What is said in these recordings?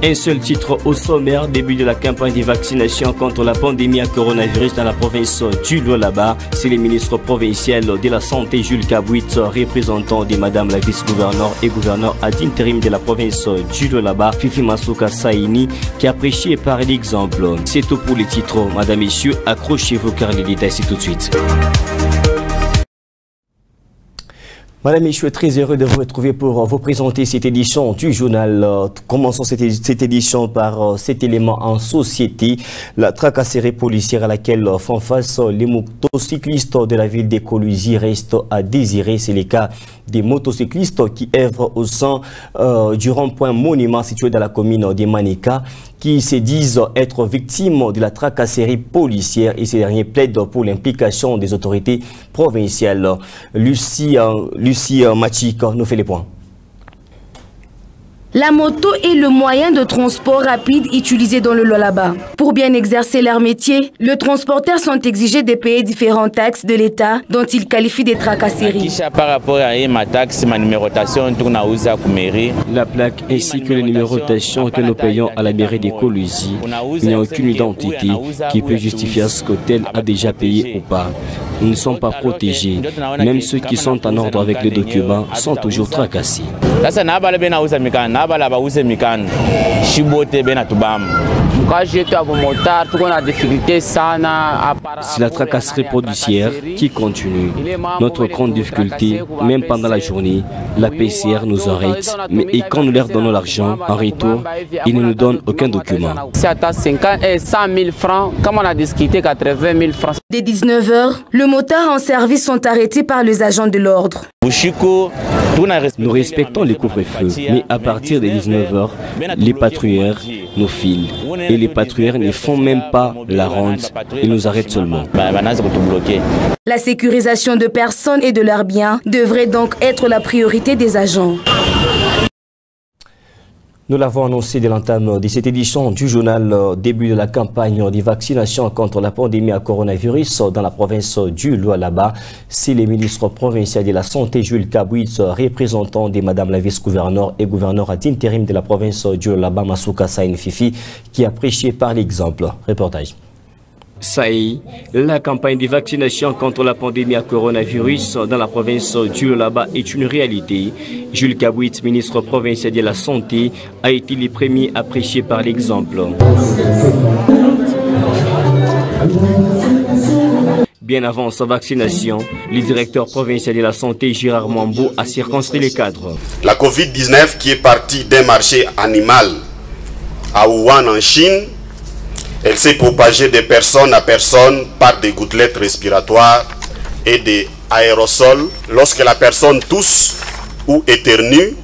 Un seul titre au sommaire, début de la campagne de vaccination contre la pandémie à coronavirus dans la province du Lualaba. C'est le ministre provincial de la Santé, Jules Kabouit, représentant de Madame la vice-gouverneure et gouverneur ad intérim de la province du Lualaba, Fifi Masuka Saini, qui a prêché par l'exemple. C'est tout pour les titres. Madame, Messieurs, accrochez-vous car les détails c'est tout de suite. Madame, je suis très heureux de vous retrouver pour vous présenter cette édition du journal. Commençons cette édition par cet élément en société, la tracasserie policière à laquelle font face les motocyclistes de la ville d'Écologie reste à désirer. C'est le cas des motocyclistes qui œuvrent au sein du rond-point monument situé dans la commune de Manéka, qui se disent être victimes de la tracasserie policière et ces derniers plaident pour l'implication des autorités provinciales. Lucie Machik nous fait les points. La moto est le moyen de transport rapide utilisé dans le Lualaba. Pour bien exercer leur métier, les transporteurs sont exigés de payer différentes taxes de l'État dont ils qualifient des tracasseries. Par rapport à ma taxe, ma numérotation, la plaque ainsi que la numérotation que nous payons à la mairie d'Écologie, il n'y a aucune identité qui peut justifier ce qu'hôtel a déjà payé ou pas. Nous ne sommes pas protégés. Même ceux qui sont en ordre avec les documents sont toujours tracassés. C'est la tracasserie policière qui continue. Notre grande difficulté, même pendant la journée, la PCR nous arrête, mais et quand nous leur donnons l'argent, en retour, ils ne nous donnent aucun document. Dès 19h, les motards en service sont arrêtés par les agents de l'ordre. Nous respectons les couvre-feux, mais à partir de 19h, les patrouilleurs nous filent. Et les patrouilleurs ne font même pas la ronde, ils nous arrêtent seulement. La sécurisation de personnes et de leurs biens devrait donc être la priorité des agents. Nous l'avons annoncé dès l'entame de cette édition du journal, début de la campagne de vaccination contre la pandémie à coronavirus dans la province du Lualaba. C'est le ministre provincial de la Santé, Jules Kabouit, représentant de Madame la vice-gouverneure et gouverneur ad intérim de la province du Lualaba, Masuka Saini Fifi, qui a prêché par l'exemple. Reportage. Ça y est, la campagne de vaccination contre la pandémie à coronavirus dans la province du Lualaba est une réalité. Jules Kabouit, ministre provincial de la Santé, a été le premier à prêcher par l'exemple. Bien avant sa vaccination, le directeur provincial de la Santé, Gérard Mambo, a circonscrit les cadres. La Covid-19 qui est partie d'un marché animal à Wuhan en Chine, elle s'est propagée de personne à personne par des gouttelettes respiratoires et des aérosols lorsque la personne tousse ou éternue,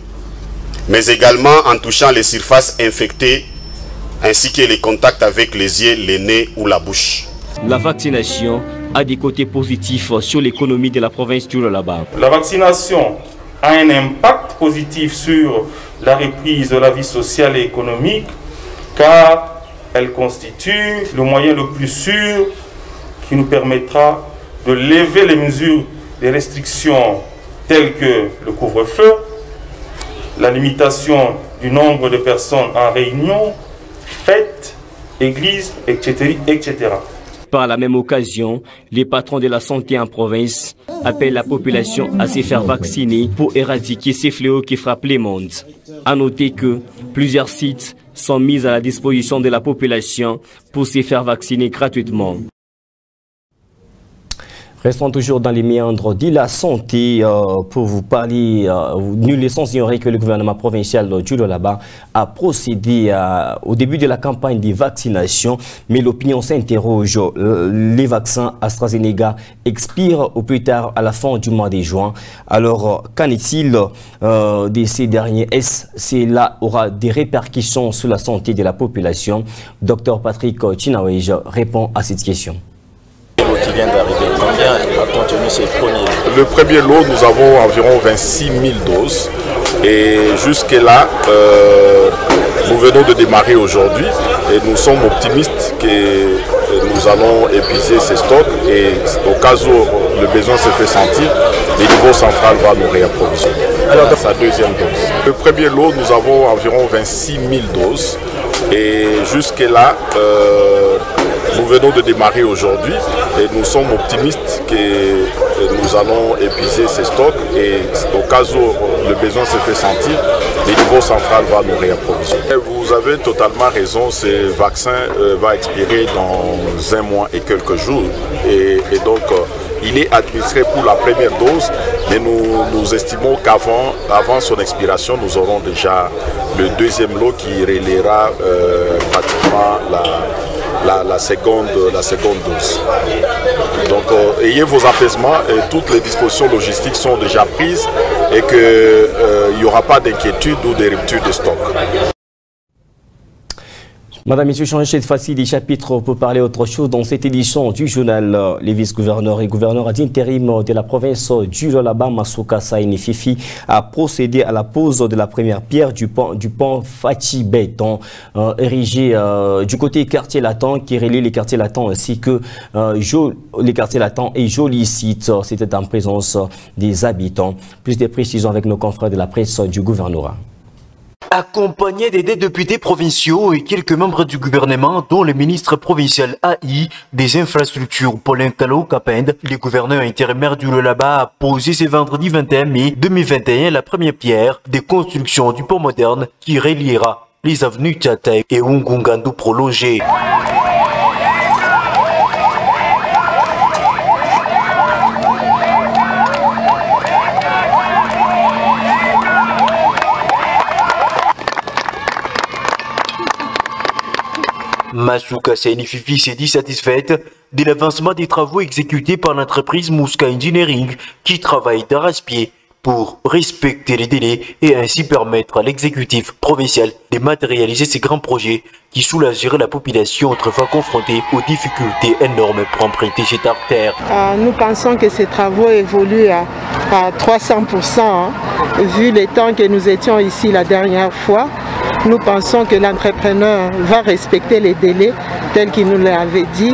mais également en touchant les surfaces infectées ainsi que les contacts avec les yeux, les nez ou la bouche. La vaccination a des côtés positifs sur l'économie de la province du Lualaba. La vaccination a un impact positif sur la reprise de la vie sociale et économique car elle constitue le moyen le plus sûr qui nous permettra de lever les mesures de restrictions telles que le couvre-feu, la limitation du nombre de personnes en réunion, fêtes, églises, etc., etc. Par la même occasion, les patrons de la santé en province appellent la population à se faire vacciner pour éradiquer ces fléaux qui frappent le monde. À noter que plusieurs sites sont mis à la disposition de la population pour se faire vacciner gratuitement. Restons toujours dans les méandres de la santé pour vous parler. Nul n'est sans ignorer que le gouvernement provincial du Lualaba a procédé au début de la campagne de vaccination, mais l'opinion s'interroge. Les vaccins AstraZeneca expirent au plus tard à la fin du mois de juin. Alors, qu'en est-il de ces derniers? Est-ce que cela aura des répercussions sur la santé de la population? Dr Patrick Chinawej répond à cette question. Qui vient d'arriver, combien a contenu ces premiers lots? Le premier lot, nous avons environ 26 000 doses et jusque-là, nous venons de démarrer aujourd'hui et nous sommes optimistes que nous allons épuiser ces stocks et au cas où le besoin se fait sentir, le niveau central va nous réapprovisionner. Alors, sa deuxième dose. Le premier lot, nous avons environ 26 000 doses Et jusque-là, nous venons de démarrer aujourd'hui et nous sommes optimistes que nous allons épuiser ces stocks et au cas où le besoin se fait sentir, le niveau central va nous réapprovisionner. Vous avez totalement raison, ce vaccin va expirer dans 1 mois et quelques jours et donc il est administré pour la première dose, mais nous estimons qu'avant son expiration, nous aurons déjà le 2e lot qui reliera pratiquement la seconde dose. Donc ayez vos apaisements et toutes les dispositions logistiques sont déjà prises et qu'il n'y aura pas d'inquiétude ou de rupture de stock. Madame, Monsieur, changez cette fois-ci des chapitres pour parler autre chose. Dans cette édition du journal, les vice-gouverneurs et gouverneurs d'intérim de la province du Lualaba, Masuka Saini Fifi, a procédé à la pose de la première pierre du pont Fachi Béton, érigé du côté quartier Latin, qui relie les quartiers latins ainsi que les quartiers latins et Joli Site. C'était en présence des habitants. Plus de précisions avec nos confrères de la presse du gouvernorat. Accompagné des députés provinciaux et quelques membres du gouvernement, dont le ministre provincial AI des infrastructures Paulin Kalo-Kapend, le gouverneur intérimaire du Lualaba a posé ce vendredi 21 mai 2021 la première pierre des constructions du pont moderne qui reliera les avenues Tchata et Ungungandu prolongées. Masuka Saini Fifi s'est dit satisfaite de l'avancement des travaux exécutés par l'entreprise Mouska Engineering qui travaille d'arrache-pied pour respecter les délais et ainsi permettre à l'exécutif provincial de matérialiser ces grands projets qui soulageraient la population autrefois confrontée aux difficultés énormes pour emprunter cette artère. Nous pensons que ces travaux évoluent à 300%, vu le temps que nous étions ici la dernière fois. Nous pensons que l'entrepreneur va respecter les délais tels qu'il nous l'avait dit.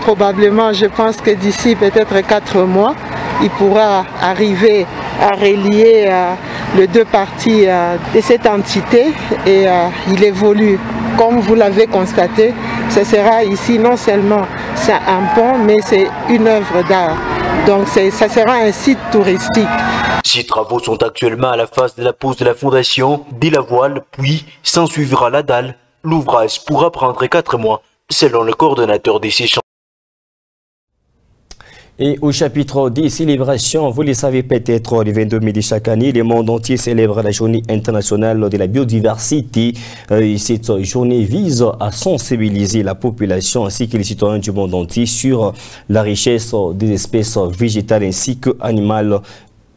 Probablement, je pense que d'ici peut-être 4 mois, il pourra arriver à relier les deux parties de cette entité et il évolue. Comme vous l'avez constaté, ce sera ici non seulement un pont, mais c'est une œuvre d'art. Donc ça sera un site touristique. Ces travaux sont actuellement à la phase de la pose de la fondation, dès la voile, puis s'en suivra la dalle. L'ouvrage pourra prendre 4 mois, selon le coordonnateur des séchances. Et au chapitre des célébrations, vous le savez peut-être, le 22 mai de chaque année, le monde entier célèbre la journée internationale de la biodiversité. Cette journée vise à sensibiliser la population ainsi que les citoyens du monde entier sur la richesse des espèces végétales ainsi que animales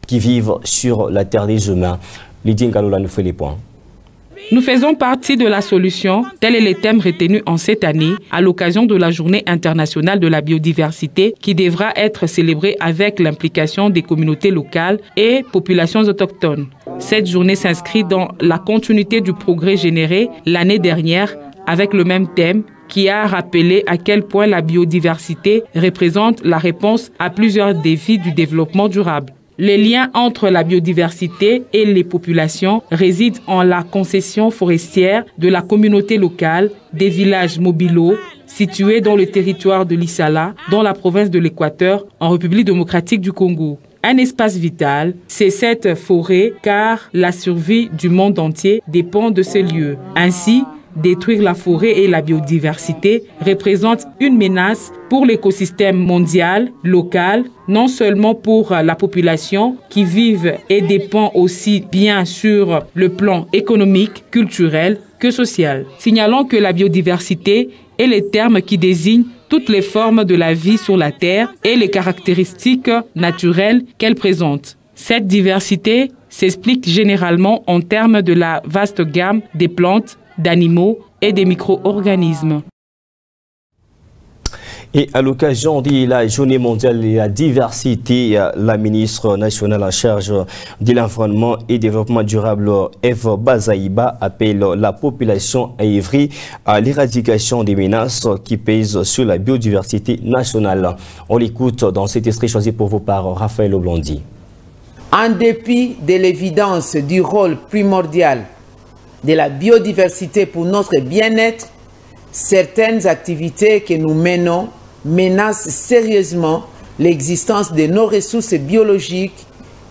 qui vivent sur la terre des humains. Lydie Ngalola nous fait les points. Nous faisons partie de la solution, tel est le thème retenu en cette année à l'occasion de la Journée internationale de la biodiversité qui devra être célébrée avec l'implication des communautés locales et populations autochtones. Cette journée s'inscrit dans la continuité du progrès généré l'année dernière avec le même thème qui a rappelé à quel point la biodiversité représente la réponse à plusieurs défis du développement durable. Les liens entre la biodiversité et les populations résident en la concession forestière de la communauté locale des villages Mobilo, situés dans le territoire de l'Issala, dans la province de l'Équateur, en République démocratique du Congo. Un espace vital, c'est cette forêt car la survie du monde entier dépend de ces lieux. Ainsi, détruire la forêt et la biodiversité représente une menace pour l'écosystème mondial, local, non seulement pour la population qui vive et dépend aussi bien sur le plan économique, culturel que social. Signalons que la biodiversité est le terme qui désigne toutes les formes de la vie sur la Terre et les caractéristiques naturelles qu'elle présente. Cette diversité s'explique généralement en termes de la vaste gamme des plantes, d'animaux et des micro-organismes. Et à l'occasion de la Journée mondiale de la diversité, la ministre nationale en charge de l'environnement et développement durable, Eve Bazaïba, appelle la population à œuvrer à l'éradication des menaces qui pèsent sur la biodiversité nationale. On l'écoute dans cet extrait choisi pour vous par Raphaël Oblandi. En dépit de l'évidence du rôle primordial de la biodiversité pour notre bien-être, certaines activités que nous menons menacent sérieusement l'existence de nos ressources biologiques,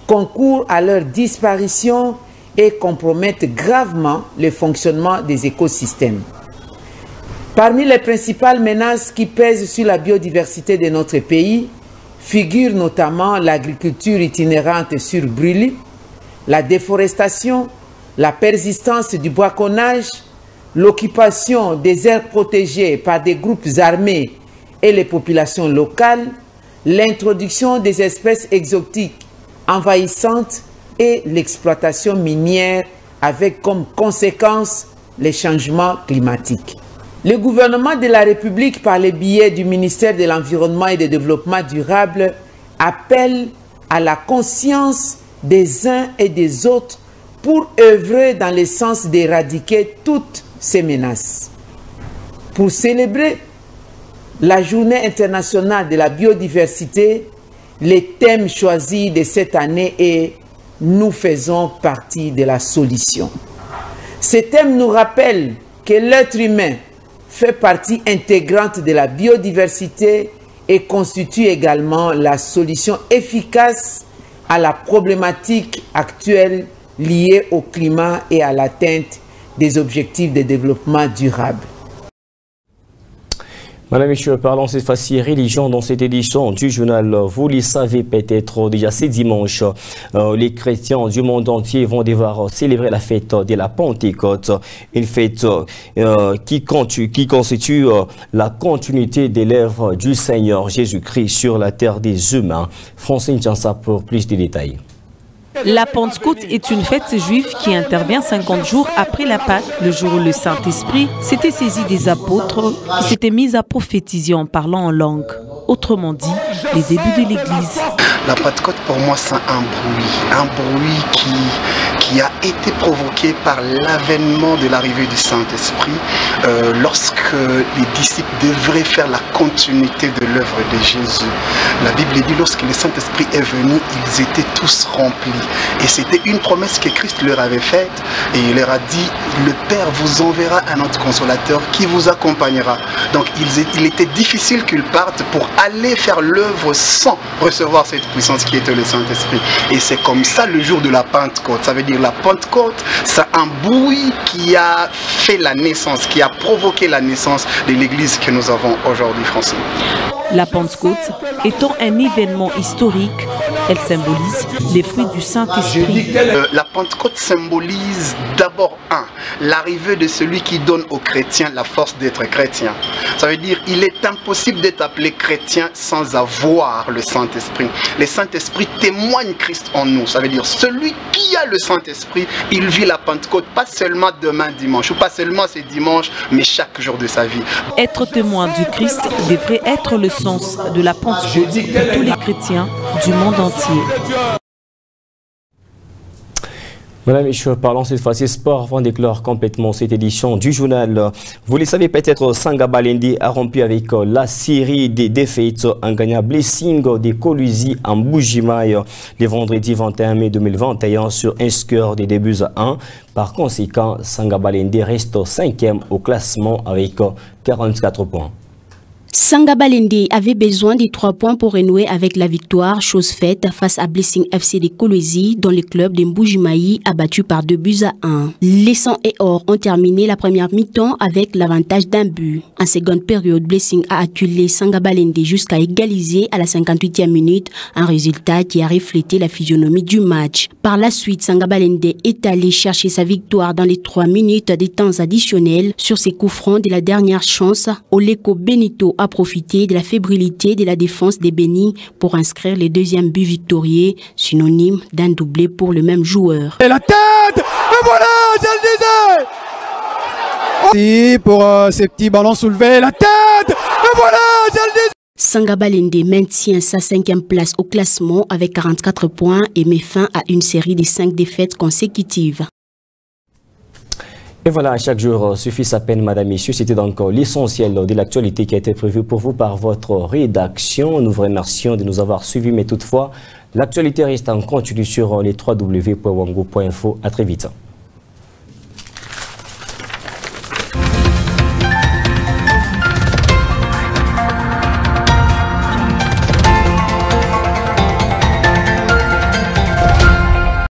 concourent à leur disparition et compromettent gravement le fonctionnement des écosystèmes. Parmi les principales menaces qui pèsent sur la biodiversité de notre pays figurent notamment l'agriculture itinérante sur brûlis, la déforestation, la persistance du braconnage, l'occupation des aires protégées par des groupes armés et les populations locales, l'introduction des espèces exotiques envahissantes et l'exploitation minière avec comme conséquence les changements climatiques. Le gouvernement de la République, par le biais du ministère de l'Environnement et du Développement durable, appelle à la conscience des uns et des autres pour œuvrer dans le sens d'éradiquer toutes ces menaces. Pour célébrer la Journée internationale de la biodiversité, le thème choisi de cette année est « Nous faisons partie de la solution ». Ce thème nous rappelle que l'être humain fait partie intégrante de la biodiversité et constitue également la solution efficace à la problématique actuelle liée au climat et à l'atteinte des objectifs de développement durable. Madame, Monsieur, parlons cette fois-ci religion dans cette édition du journal. Vous le savez peut-être déjà ce dimanche, les chrétiens du monde entier vont devoir célébrer la fête de la Pentecôte, une fête qui constitue la continuité des l'œuvre du Seigneur Jésus-Christ sur la terre des humains. Francine Chansa pour plus de détails. La Pentecôte est une fête juive qui intervient 50 jours après la Pâque, le jour où le Saint-Esprit s'était saisi des apôtres qui s'étaient mis à prophétiser en parlant en langue. Autrement dit, les débuts de l'Église. La Pentecôte, pour moi, c'est un bruit qui a été provoqué par l'avènement de l'arrivée du Saint-Esprit lorsque les disciples devraient faire la continuité de l'œuvre de Jésus. La Bible dit, lorsque le Saint-Esprit est venu, ils étaient tous remplis. Et c'était une promesse que Christ leur avait faite et il leur a dit, le Père vous enverra un autre consolateur qui vous accompagnera. Donc il était difficile qu'ils partent pour aller faire l'œuvre sans recevoir cette puissance qui était le Saint-Esprit. Et c'est comme ça le jour de la Pentecôte. Ça veut dire la Pentecôte, c'est un bruit qui a fait la naissance, qui a provoqué la naissance de l'Église que nous avons aujourd'hui, François. La Pentecôte étant un événement historique, elle symbolise les fruits du Saint-Esprit. La Pentecôte symbolise d'abord l'arrivée de celui qui donne aux chrétiens la force d'être chrétien. Ça veut dire qu'il est impossible d'être appelé chrétien sans avoir le Saint-Esprit. Le Saint-Esprit témoigne Christ en nous. Ça veut dire celui qui a le Saint-Esprit, il vit la Pentecôte pas seulement demain dimanche, ou pas seulement ce dimanche, mais chaque jour de sa vie. Être témoin du Christ devrait être le sens de la Pentecôte pour tous les chrétiens du monde entier. Madame Michaud, parlons cette fois-ci sport avant d'éclore complètement cette édition du journal. Vous le savez peut-être, Sangaba Lendi a rompu avec la série des défaites en gagnant Blessing des Colusi en Bujimaï le vendredi 21 mai 2021 sur un score de débuts à 1. Par conséquent, Sangaba Lendi reste 5e au classement avec 44 points. Sangaba Lendi avait besoin de 3 points pour renouer avec la victoire, chose faite face à Blessing FC de Kolwezi, dont le club de Mbujimayi a battu par 2-1. Les 100 et or ont terminé la première mi-temps avec l'avantage d'un but. En seconde période, Blessing a acculé Sangaba Lendi jusqu'à égaliser à la 58e minute, un résultat qui a reflété la physionomie du match. Par la suite, Sangaba Lendi est allé chercher sa victoire dans les 3 minutes des temps additionnels sur ses coups francs de la dernière chance. Oleko Benito a profité de la fébrilité de la défense des Bénis pour inscrire le deuxième but victorieux, synonyme d'un doublé pour le même joueur. Et la tête, et voilà, je le disais. Si pour ces petits ballons soulevés, la tête, et voilà, je le disais. Sangaba Lendi maintient sa 5e place au classement avec 44 points et met fin à une série de 5 défaites consécutives. Et voilà, chaque jour suffit sa peine, madame, messieurs. C'était donc l'essentiel de l'actualité qui a été prévue pour vous par votre rédaction. Nous vous remercions de nous avoir suivis, mais toutefois, l'actualité reste en continu sur les www.wango.info. À très vite.